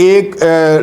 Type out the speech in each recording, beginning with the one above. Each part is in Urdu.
1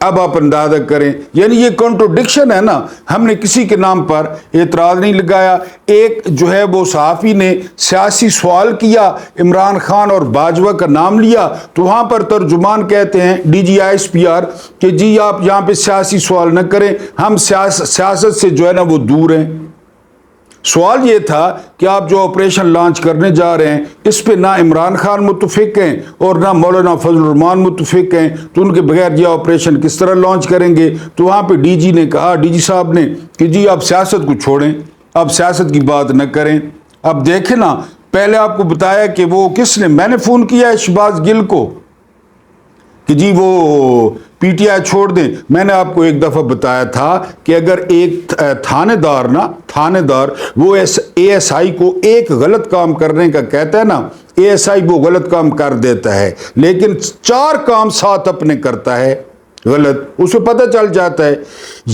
اب آپ اندازہ کریں، یعنی یہ کنٹروڈکشن ہے نا. ہم نے کسی کے نام پر اعتراض نہیں لگایا. ایک جو ہے وہ صحافی نے سیاسی سوال کیا، عمران خان اور باجوہ کا نام لیا، تو وہاں پر ترجمان کہتے ہیں DGISPR کہ جی آپ یہاں پہ سیاسی سوال نہ کریں، ہم سیاست سے جو ہے نا وہ دور ہیں. سوال یہ تھا کہ آپ جو آپریشن لانچ کرنے جا رہے ہیں اس پہ نہ عمران خان متفق ہیں اور نہ مولانا فضل الرحمان متفق ہیں، تو ان کے بغیر یہ آپریشن کس طرح لانچ کریں گے؟ تو وہاں پہ DG نے کہا، DG صاحب نے، کہ جی آپ سیاست کو چھوڑیں، آپ سیاست کی بات نہ کریں. اب دیکھیں نا، پہلے آپ کو بتایا کہ وہ کس نے، میں نے فون کیا ہے شہباز گل کو کہ جی وہ PTI چھوڑ دیں. میں نے آپ کو ایک دفعہ بتایا تھا کہ اگر ایک تھانے دار وہ ASI کو ایک غلط کام کرنے کا کہتا ہے نا، ASI وہ غلط کام کر دیتا ہے، لیکن 4 کام ساتھ اپنے کرتا ہے غلط، اسے پتہ چل جاتا ہے.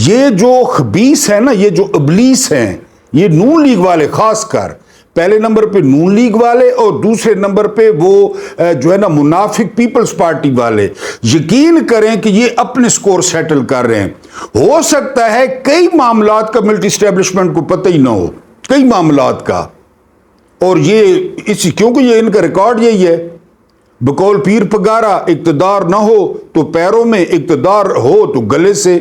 یہ جو خبیث ہیں نا، یہ جو ابلیس ہیں، یہ نون لیگ والے خاص کر، پہلے نمبر پہ نون لیگ والے اور دوسرے نمبر پہ وہ جو ہے نا منافق پیپلز پارٹی والے، یقین کریں کہ یہ اپنے سکور سیٹل کر رہے ہیں. ہو سکتا ہے کئی معاملات کا ملٹری اسٹیبلشمنٹ کو پتہ ہی نہ ہو، کئی معاملات کا، اور یہ کیونکہ یہ ان کا ریکارڈ یہی ہے، بقول پیر پگارا اقتدار نہ ہو تو پیروں میں، اقتدار ہو تو گلے سے.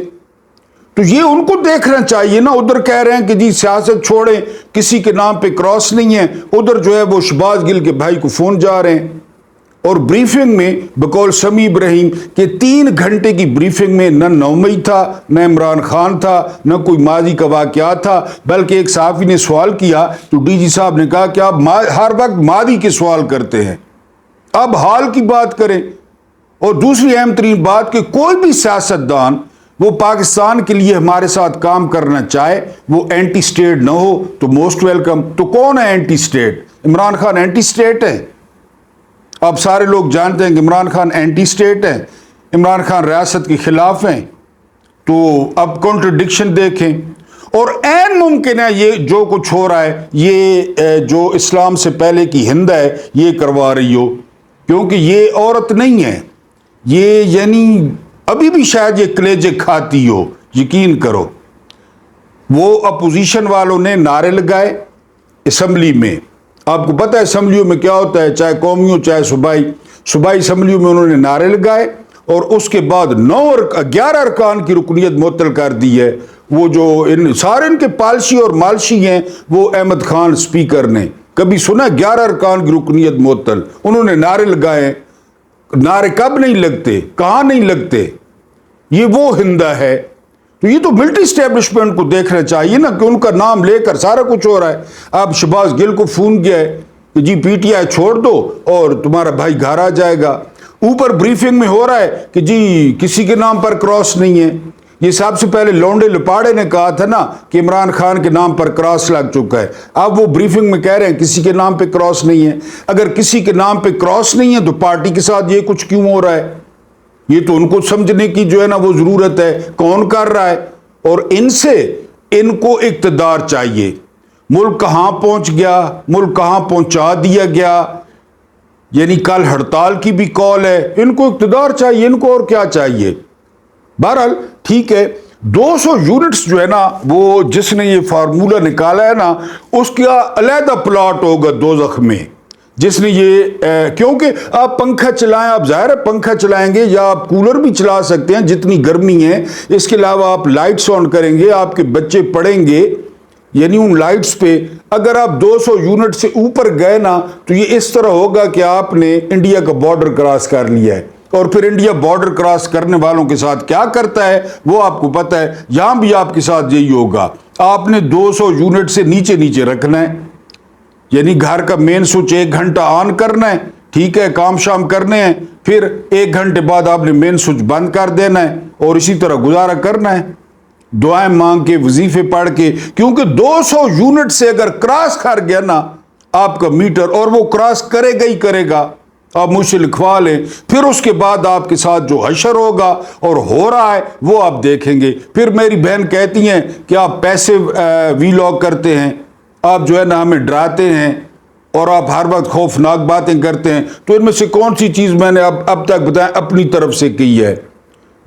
تو یہ ان کو دیکھنا چاہیے نا. ادھر کہہ رہے ہیں کہ جی سیاست چھوڑیں، کسی کے نام پہ کراس نہیں ہے، ادھر جو ہے وہ شہباز گل کے بھائی کو فون جا رہے ہیں. اور بریفنگ میں بقول سمیع ابراہیم کہ 3 گھنٹے کی بریفنگ میں نہ 9 مئی تھا، نہ عمران خان تھا، نہ کوئی ماضی کا واقعات تھا، بلکہ ایک صحافی نے سوال کیا تو DG صاحب نے کہا کہ آپ ہر وقت ماضی کے سوال کرتے ہیں، اب حال کی بات کریں. اور دوسری اہم ترین بات کہ کوئی بھی سیاستدان وہ پاکستان کے لیے ہمارے ساتھ کام کرنا چاہے، وہ اینٹی سٹیٹ نہ ہو تو موسٹ ویلکم. تو کون ہے anti state? Imran Khan anti state ہے. اب سارے لوگ جانتے ہیں کہ عمران خان اینٹی سٹیٹ ہے، عمران خان ریاست کے خلاف ہیں. تو اب کنٹرڈکشن دیکھیں. اور عین ممکن ہے یہ جو کچھ ہو رہا ہے یہ جو اسلام سے پہلے کی ہند ہے یہ کروا رہی ہو، کیونکہ یہ عورت نہیں ہے، یہ یعنی ابھی بھی شاید یہ کلیجے کھاتی ہو. یقین کرو، وہ اپوزیشن والوں نے نعرے لگائے اسمبلی میں. آپ کو پتہ ہے اسمبلیوں میں کیا ہوتا ہے، چاہے قومی ہو چاہے صوبائی اسمبلیوں میں انہوں نے نعرے لگائے، اور اس کے بعد 11 ارکان کی رکنیت معطل کر دی ہے. وہ جو سارے ان کے پالشی اور مالشی ہیں وہ احمد خان سپیکر نے، کبھی سنا 11 ارکان کی رکنیت معطل؟ انہوں نے نعرے لگائے. نعرے کب نہیں لگتے، کہاں نہیں لگتے؟ یہ وہ ہندہ ہے. تو یہ تو ملٹری اسٹیبلشمنٹ کو دیکھنا چاہیے نا کہ ان کا نام لے کر سارا کچھ ہو رہا ہے. اب شہباز گل کو فون کیا ہے کہ جی PTI چھوڑ دو اور تمہارا بھائی گھر آ جائے گا. اوپر بریفنگ میں ہو رہا ہے کہ جی کسی کے نام پر کراس نہیں ہے. یہ سب سے پہلے لونڈے لپاڑے نے کہا تھا نا کہ عمران خان کے نام پر کراس لگ چکا ہے. اب وہ بریفنگ میں کہہ رہے ہیں کسی کے نام پہ کراس نہیں ہے. اگر کسی کے نام پہ کراس نہیں ہے تو پارٹی کے ساتھ یہ کچھ کیوں ہو رہا ہے؟ یہ تو ان کو سمجھنے کی جو ہے نا وہ ضرورت ہے، کون کر رہا ہے. اور ان کو اقتدار چاہیے. ملک کہاں پہنچ گیا، ملک کہاں پہنچا دیا گیا. یعنی کل ہڑتال کی بھی کال ہے، ان کو اقتدار چاہیے، ان کو اور کیا چاہیے. بہرحال ٹھیک ہے. 200 یونٹس جو ہے نا وہ جس نے یہ فارمولہ نکالا ہے نا اس کا علیحدہ پلاٹ ہوگا دوزخ میں. جس نے یہ کیونکہ آپ پنکھا چلائیں، آپ ظاہر ہے پنکھا چلائیں گے یا آپ کولر بھی چلا سکتے ہیں جتنی گرمی ہے، اس کے علاوہ آپ لائٹس آن کریں گے، آپ کے بچے پڑھیں گے، یعنی ان لائٹس پہ اگر آپ 200 یونٹ سے اوپر گئے نا تو یہ اس طرح ہوگا کہ آپ نے انڈیا کا بارڈر کراس کر لیا ہے. اور پھر انڈیا بارڈر کراس کرنے والوں کے ساتھ کیا کرتا ہے وہ آپ کو پتہ ہے. یہاں بھی آپ کے ساتھ یہی ہوگا. آپ نے 200 یونٹ سے نیچے رکھنا ہے، یعنی گھر کا مین سوئچ 1 گھنٹہ آن کرنا ہے، ٹھیک ہے، کام شام کرنے ہیں، پھر 1 گھنٹے بعد آپ نے مین سوئچ بند کر دینا ہے اور اسی طرح گزارا کرنا ہے، دعائیں مانگ کے، وظیفے پڑھ کے. کیونکہ 200 یونٹ سے اگر کراس کر گیا نا آپ کا میٹر، اور وہ کراس کرے گا ہی کرے گا، آپ مجھ سے لکھوا لیں، پھر اس کے بعد آپ کے ساتھ جو حشر ہوگا اور ہو رہا ہے وہ آپ دیکھیں گے. پھر میری بہن کہتی ہیں کہ آپ پیسے ویلاگ کرتے ہیں، آپ جو ہے نا ہمیں ڈراتے ہیں اور آپ ہر وقت خوفناک باتیں کرتے ہیں. تو ان میں سے کون سی چیز میں نے اب تک بتایا اپنی طرف سے کی ہے؟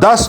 10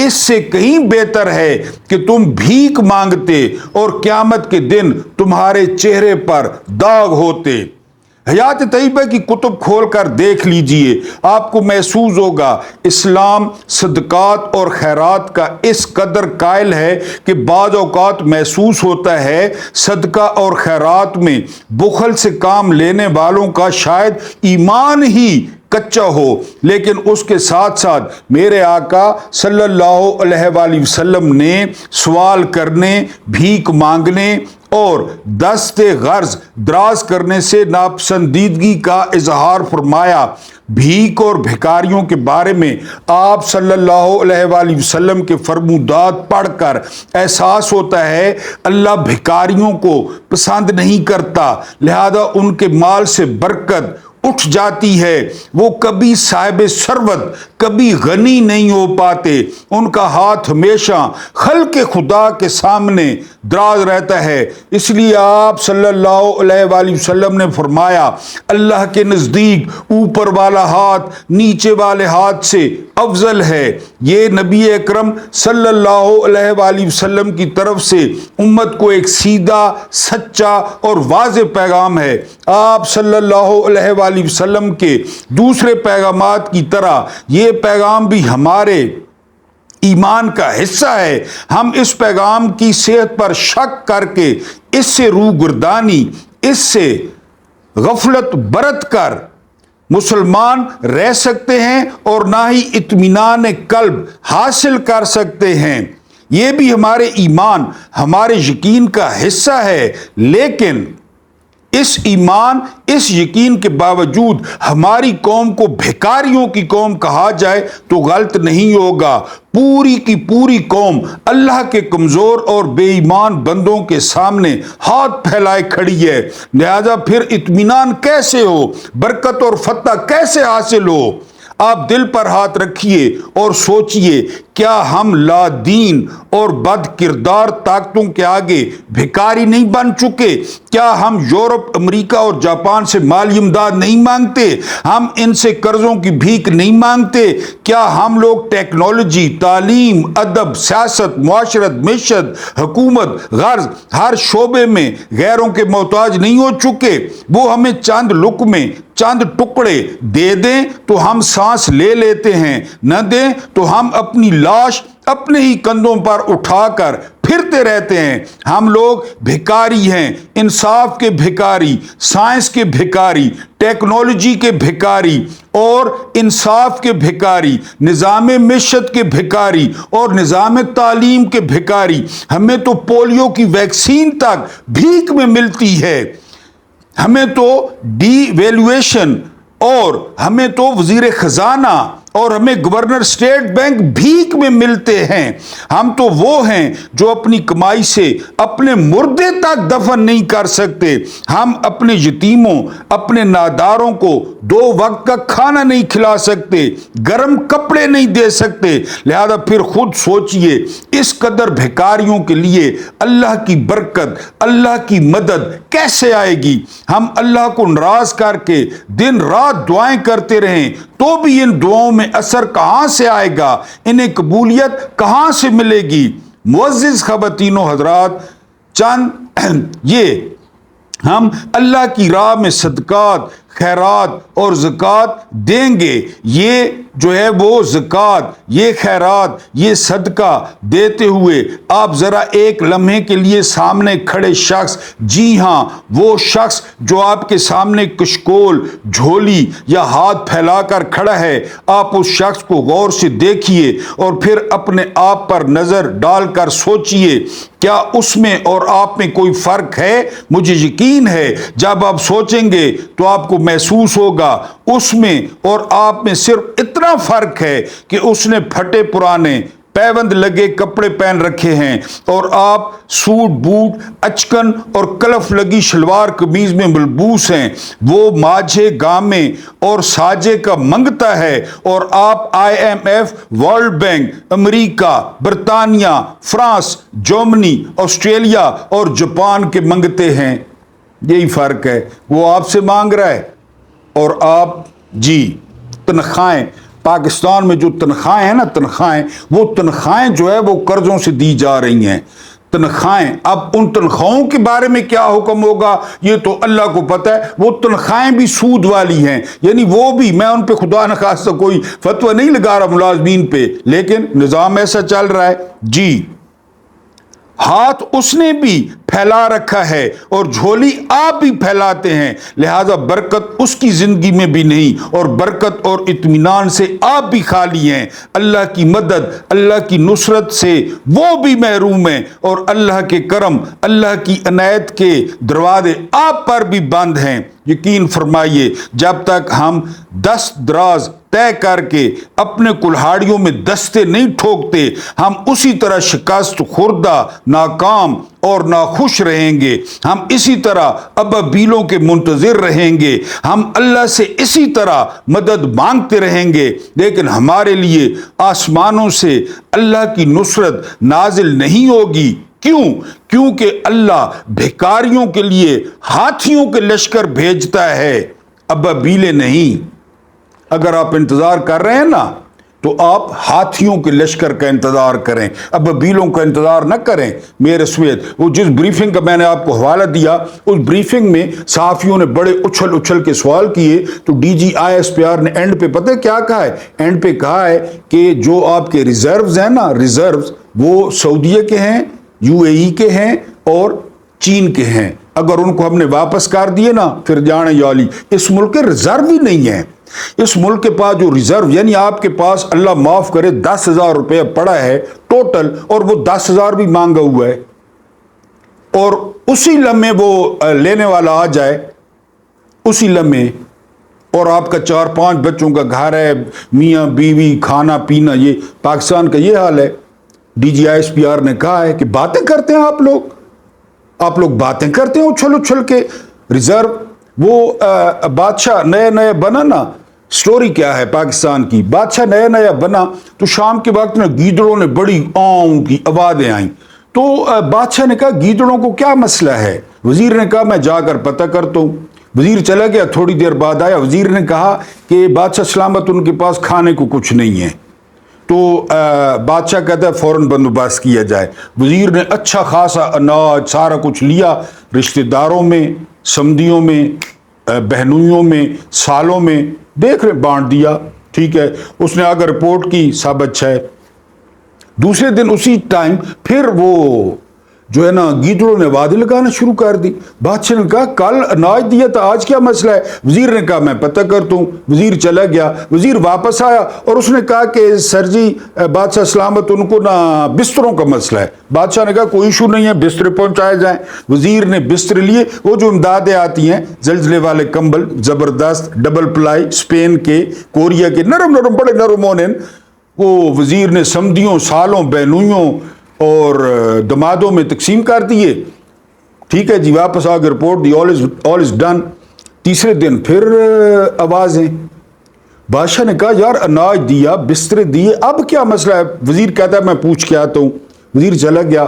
اس سے کہیں بہتر ہے کہ تم بھیک مانگتے اور قیامت کے دن تمہارے چہرے پر داغ ہوتے۔ حیات طیبہ کی کتب کھول کر دیکھ لیجئے، آپ کو محسوس ہوگا اسلام صدقات اور خیرات کا اس قدر قائل ہے کہ بعض اوقات محسوس ہوتا ہے صدقہ اور خیرات میں بخل سے کام لینے والوں کا شاید ایمان ہی کچا ہو، لیکن اس کے ساتھ ساتھ میرے آقا صلی اللہ علیہ وآلہ وسلم نے سوال کرنے، بھیک مانگنے اور دست غرض دراز کرنے سے ناپسندیدگی کا اظہار فرمایا۔ بھیک اور بھکاریوں کے بارے میں آپ صلی اللہ علیہ وآلہ وسلم کے فرمودات پڑھ کر احساس ہوتا ہے اللہ بھکاریوں کو پسند نہیں کرتا، لہذا ان کے مال سے برکت اٹھ جاتی ہے، وہ کبھی صاحب ثروت کبھی غنی نہیں ہو پاتے، ان کا ہاتھ ہمیشہ خلق خدا کے سامنے دراز رہتا ہے۔ اس لیے آپ صلی اللہ علیہ وآلہ وسلم نے فرمایا اللہ کے نزدیک اوپر والا ہاتھ نیچے والے ہاتھ سے افضل ہے۔ یہ نبی اکرم صلی اللہ علیہ وآلہ وسلم کی طرف سے امت کو ایک سیدھا، سچا اور واضح پیغام ہے۔ آپ صلی اللہ علیہ وآلہ وسلم کے دوسرے پیغامات کی طرح یہ پیغام بھی ہمارے ایمان کا حصہ ہے۔ ہم اس پیغام کی صحت پر شک کر کے اس سے روگردانی، اس سے غفلت برت کر مسلمان رہ سکتے ہیں اور نہ ہی اطمینان قلب حاصل کر سکتے ہیں۔ یہ بھی ہمارے ایمان، ہمارے یقین کا حصہ ہے، لیکن اس ایمان، اس یقین کے باوجود ہماری قوم کو بھکاریوں کی قوم کہا جائے تو غلط نہیں ہوگا۔ پوری کی پوری قوم اللہ کے کمزور اور بے ایمان بندوں کے سامنے ہاتھ پھیلائے کھڑی ہے، لہذا پھر اطمینان کیسے ہو، برکت اور فتح کیسے حاصل ہو؟ آپ دل پر ہاتھ رکھیے اور سوچئے، کیا ہم لا دین اور بد کردار طاقتوں کے آگے بھکاری نہیں بن چکے؟ کیا ہم یورپ، امریکہ اور جاپان سے مالی امداد نہیں مانگتے؟ ہم ان سے قرضوں کی بھیک نہیں مانگتے؟ کیا ہم لوگ ٹیکنالوجی، تعلیم، ادب، سیاست، معاشرت، معیشت، حکومت، غرض ہر شعبے میں غیروں کے محتاج نہیں ہو چکے؟ وہ ہمیں چند لقمے، چند ٹکڑے دے دیں تو ہم سانس لے لیتے ہیں، نہ دیں تو ہم اپنی لاش اپنے ہی کندھوں پر اٹھا کر پھرتے رہتے ہیں۔ ہم لوگ بھکاری ہیں، انصاف کے بھکاری، سائنس کے بھکاری، ٹیکنالوجی کے بھکاری اور انصاف کے بھکاری، نظام معیشت کے بھکاری اور نظام تعلیم کے بھکاری۔ ہمیں تو پولیو کی ویکسین تک بھیک میں ملتی ہے، ہمیں تو ڈی ویلیویشن اور ہمیں تو وزیر خزانہ اور ہمیں گورنر اسٹیٹ بینک بھیک میں ملتے ہیں۔ ہم تو وہ ہیں جو اپنی کمائی سے اپنے مردے تک دفن نہیں کر سکتے۔ ہم اپنے یتیموں، اپنے ناداروں کو 2 وقت کا کھانا نہیں کھلا سکتے، گرم کپڑے نہیں دے سکتے، لہذا پھر خود سوچئے اس قدر بھکاریوں کے لیے اللہ کی برکت، اللہ کی مدد کیسے آئے گی؟ ہم اللہ کو ناراض کر کے دن رات دعائیں کرتے رہیں تو بھی ان دعاؤں میں اثر کہاں سے آئے گا؟ انہیں قبولیت کہاں سے ملے گی؟ معزز خواتین و حضرات، چند یہ ہم اللہ کی راہ میں صدقات، خیرات اور زکوٰۃ دیں گے، یہ جو ہے وہ زکوٰۃ، یہ خیرات، یہ صدقہ دیتے ہوئے آپ ذرا ایک لمحے کے لیے سامنے کھڑے شخص، جی ہاں وہ شخص جو آپ کے سامنے کشکول، جھولی یا ہاتھ پھیلا کر کھڑا ہے، آپ اس شخص کو غور سے دیکھیے اور پھر اپنے آپ پر نظر ڈال کر سوچئے کیا اس میں اور آپ میں کوئی فرق ہے؟ مجھے یقین ہے جب آپ سوچیں گے تو آپ کو محسوس ہوگا اس میں اور آپ میں صرف اتنا فرق ہے کہ اس نے پھٹے پرانے پیوند لگے کپڑے پہن رکھے ہیں اور آپ سوٹ بوٹ، اچکن اور کلف لگی شلوار قمیض میں ملبوس ہیں۔ وہ ماجھے گامے اور ساجے کا منگتا ہے اور آپ IMF، ورلڈ بینک، امریکہ، برطانیہ، فرانس، جرمنی، آسٹریلیا اور جاپان کے منگتے ہیں۔ یہی فرق ہے، وہ آپ سے مانگ رہا ہے اور آپ جی تنخواہیں پاکستان میں جو تنخواہیں ہیں نا تنخواہیں، وہ تنخواہیں جو ہے وہ قرضوں سے دی جا رہی ہیں تنخواہیں۔ اب ان تنخواہوں کے بارے میں کیا حکم ہوگا یہ تو اللہ کو پتہ ہے، وہ تنخواہیں بھی سود والی ہیں، یعنی وہ بھی، میں ان پہ خدا نخواستہ کوئی فتویٰ نہیں لگا رہا ملازمین پہ، لیکن نظام ایسا چل رہا ہے جی۔ ہاتھ اس نے بھی پھیلا رکھا ہے اور جھولی آپ بھی پھیلاتے ہیں، لہذا برکت اس کی زندگی میں بھی نہیں اور برکت اور اطمینان سے آپ بھی خالی ہیں۔ اللہ کی مدد، اللہ کی نصرت سے وہ بھی محروم ہیں اور اللہ کے کرم، اللہ کی عنایت کے دروازے آپ پر بھی بند ہیں۔ یقین فرمائیے جب تک ہم دست دراز طے کر کے اپنے کلہاڑیوں میں دستے نہیں ٹھوکتے، ہم اسی طرح شکست خوردہ، ناکام اور ناخوش رہیں گے۔ ہم اسی طرح ابابیلوں کے منتظر رہیں گے، ہم اللہ سے اسی طرح مدد مانگتے رہیں گے، لیکن ہمارے لیے آسمانوں سے اللہ کی نصرت نازل نہیں ہوگی۔ کیوں؟ کیونکہ اللہ بھکاریوں کے لیے ہاتھیوں کے لشکر بھیجتا ہے، ابابیلیں نہیں۔ اگر آپ انتظار کر رہے ہیں نا تو آپ ہاتھیوں کے لشکر کا انتظار کریں، ابابیلوں کا انتظار نہ کریں۔ میرے سویت وہ جس بریفنگ کا میں نے آپ کو حوالہ دیا، اس بریفنگ میں صحافیوں نے بڑے اچھل اچھل کے سوال کیے، تو D G I S P R نے اینڈ پہ پتہ کیا کہا ہے؟ اینڈ پہ کہا ہے کہ جو آپ کے ریزروز ہیں نا، ریزروز وہ سعودیہ کے ہیں، یو اے ای کے ہیں اور چین کے ہیں، اگر ان کو ہم نے واپس کر دیے نا پھر جانے یالی، اس ملک کے ریزرو ہی نہیں ہیں۔ اس ملک کے پاس جو ریزرو، یعنی آپ کے پاس اللہ معاف کرے 10,000 روپے پڑا ہے ٹوٹل، اور وہ 10,000 بھی مانگا ہوا ہے، اور اسی لمحے وہ لینے والا آ جائے اسی لمحے، اور آپ کا 4-5 بچوں کا گھر ہے، میاں بیوی، کھانا پینا، یہ پاکستان کا یہ حال ہے۔ D G I S P R نے کہا ہے کہ باتیں کرتے ہیں آپ لوگ باتیں کرتے ہیں اچھل اچھل کے۔ ریزرو وہ بادشاہ نیا بنا نا، سٹوری کیا ہے پاکستان کی، بادشاہ نیا بنا تو شام کے وقت نا گیدڑوں نے بڑی آؤں کی آوازیں آئیں، تو بادشاہ نے کہا گیدڑوں کو کیا مسئلہ ہے؟ وزیر نے کہا میں جا کر پتہ کرتا ہوں۔ وزیر چلا گیا، تھوڑی دیر بعد آیا، وزیر نے کہا کہ بادشاہ سلامت ان کے پاس کھانے کو کچھ نہیں ہے، تو بادشاہ کہتا ہے فوراً بندوبست کیا جائے۔ وزیر نے اچھا خاصا اناج سارا کچھ لیا، رشتہ داروں میں، سمدیوں میں، بہنوئیوں میں، سالوں میں دیکھ رہے بانٹ دیا، ٹھیک ہے۔ اس نے اگر رپورٹ کی سب اچھا ہے، دوسرے دن اسی ٹائم پھر وہ جو ہے نا گیدڑوں نے وعدے لگانا شروع کر دی۔ بادشاہ نے کہا کل اناج دیا تھا، آج کیا مسئلہ ہے؟ وزیر نے کہا میں پتہ کرتا ہوں۔ وزیر چلا گیا، وزیر واپس آیا اور اس نے کہا کہ سر جی بادشاہ سلامت ان کو نا بستروں کا مسئلہ ہے۔ بادشاہ نے کہا کوئی ایشو نہیں ہے، بستر پہنچائے جائیں۔ وزیر نے بستر لیے، وہ جو امدادیں آتی ہیں زلزلے والے کمبل زبردست ڈبل پلائی، اسپین کے، کوریا کے، نرم نرم بڑے نرم اونین، وہ وزیر نے سمدیوں، سالوں، بہنوئیوں اور دمادوں میں تقسیم کر دیے۔ ٹھیک ہے جی، واپس آ کے report the, all is done. تیسرے دن پھر آوازیں۔ بادشاہ نے کہا یار اناج دیا، بستر دیے، اب کیا مسئلہ ہے؟ وزیر کہتا ہے میں پوچھ کے آتا ہوں۔ وزیر چلا گیا،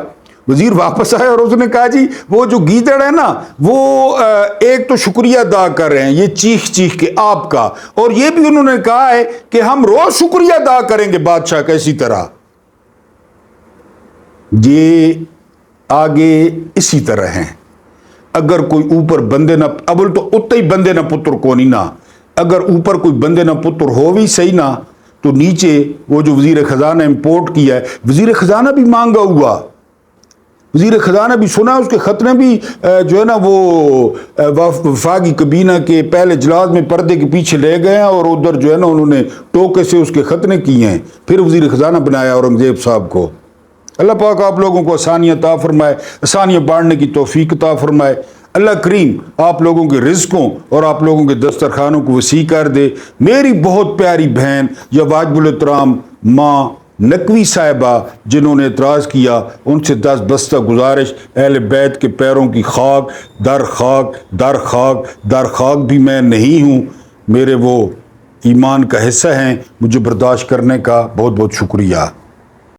وزیر واپس آیا اور اس نے کہا جی وہ جو گیدڑ ہے نا وہ ایک تو شکریہ ادا کر رہے ہیں یہ چیخ چیخ کے آپ کا، اور یہ بھی انہوں نے کہا ہے کہ ہم روز شکریہ ادا کریں گے بادشاہ کا اسی طرح۔ یہ آگے اسی طرح ہیں۔ اگر کوئی اوپر بندے نہ، اول تو اتنے ہی بندے نہ پتر کو نہیں نا، اگر اوپر کوئی بندے نہ پتر ہو بھی صحیح نا، تو نیچے وہ جو وزیر خزانہ امپورٹ کیا ہے، وزیر خزانہ بھی مانگا ہوا، وزیر خزانہ بھی سنا، اس کے خطنے بھی جو ہے نا وہ وفاقی کابینہ کے پہلے اجلاس میں پردے کے پیچھے لے گئے ہیں، اور ادھر جو ہے نا انہوں نے ٹوکے سے اس کے خطنے کیے ہیں، پھر وزیر خزانہ بنایا اورنگزیب صاحب کو۔ اللہ پاک آپ لوگوں کو آسانیاں عطا فرمائے، آسانیاں بانٹنے کی توفیق عطا فرمائے۔ اللہ کریم آپ لوگوں کے رزقوں اور آپ لوگوں کے دسترخوانوں کو وسیع کر دے۔ میری بہت پیاری بہن یا واجب الاحترام ماں نقوی صاحبہ جنہوں نے اعتراض کیا، ان سے 10 بستہ گزارش، اہل بیت کے پیروں کی خاک در خاک در خاک در خاک بھی میں نہیں ہوں، میرے وہ ایمان کا حصہ ہیں، مجھے برداشت کرنے کا بہت بہت شکریہ۔